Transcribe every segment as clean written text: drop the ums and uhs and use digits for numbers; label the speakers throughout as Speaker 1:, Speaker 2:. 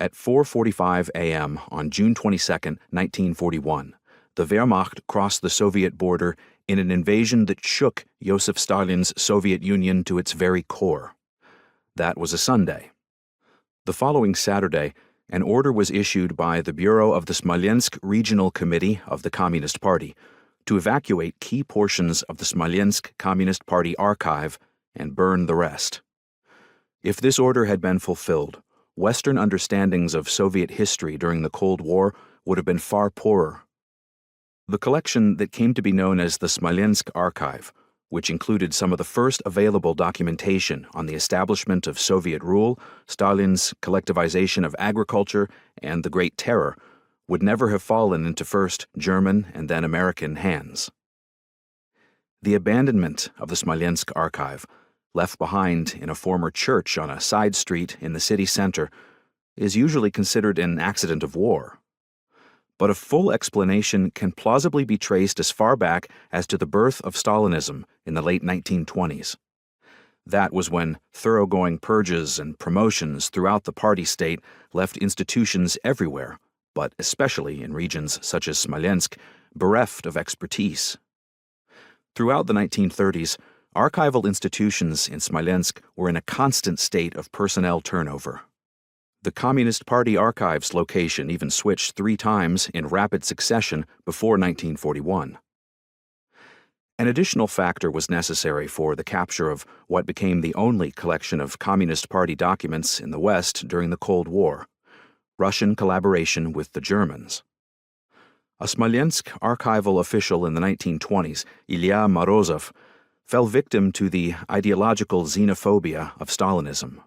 Speaker 1: At 4:45 a.m. on June 22, 1941, the Wehrmacht crossed the Soviet border in an invasion that shook Joseph Stalin's Soviet Union to its very core. That was a Sunday. The following Saturday, an order was issued by the Bureau of the Smolensk Regional Committee of the Communist Party to evacuate key portions of the Smolensk Communist Party archive and burn the rest. If this order had been fulfilled, Western understandings of Soviet history during the Cold War would have been far poorer. The collection that came to be known as the Smolensk Archive, which included some of the first available documentation on the establishment of Soviet rule, Stalin's collectivization of agriculture, and the Great Terror, would never have fallen into first German and then American hands. The abandonment of the Smolensk Archive, left behind in a former church on a side street in the city center, is usually considered an accident of war. But a full explanation can plausibly be traced as far back as to the birth of Stalinism in the late 1920s. That was when thoroughgoing purges and promotions throughout the party state left institutions everywhere, but especially in regions such as Smolensk, bereft of expertise. Throughout the 1930s, archival institutions in Smolensk were in a constant state of personnel turnover. The Communist Party archives location even switched 3 times in rapid succession before 1941. An additional factor was necessary for the capture of what became the only collection of Communist Party documents in the West during the Cold War: Russian collaboration with the Germans. A Smolensk archival official in the 1920s, Ilya Morozov, fell victim to the ideological xenophobia of Stalinism.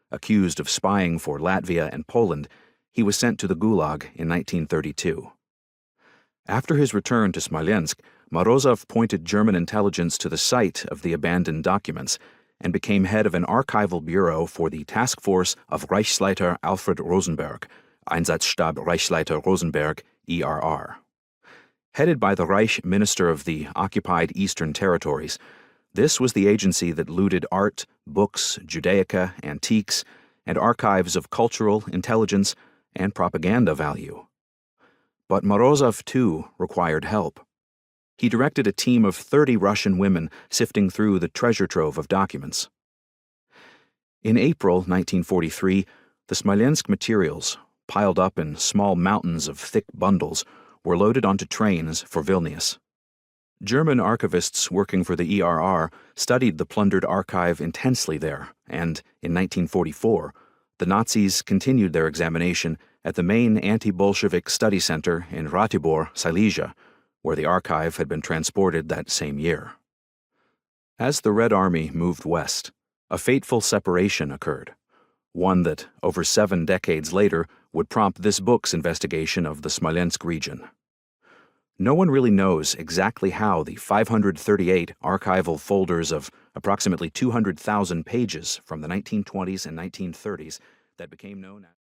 Speaker 1: Accused of spying for Latvia and Poland, he was sent to the Gulag in 1932. After his return to Smolensk, Morozov pointed German intelligence to the site of the abandoned documents and became head of an archival bureau for the task force of Reichsleiter Alfred Rosenberg, Einsatzstab Reichsleiter Rosenberg, ERR. Headed by the Reich Minister of the occupied Eastern Territories, this was the agency that looted art, books, Judaica, antiques, and archives of cultural, intelligence, and propaganda value. But Morozov, too, required help. He directed a team of 30 Russian women sifting through the treasure trove of documents. In April 1943, the Smolensk materials, piled up in small mountains of thick bundles, were loaded onto trains for Vilnius. German archivists working for the ERR studied the plundered archive intensely there, and in 1944, the Nazis continued their examination at the main anti-Bolshevik study center in Ratibor, Silesia, where the archive had been transported that same year. As the Red Army moved west, a fateful separation occurred, one that, over 7 decades later, would prompt this book's investigation of the Smolensk region. No one really knows exactly how the 538 archival folders of approximately 200,000 pages from the 1920s and 1930s that became known as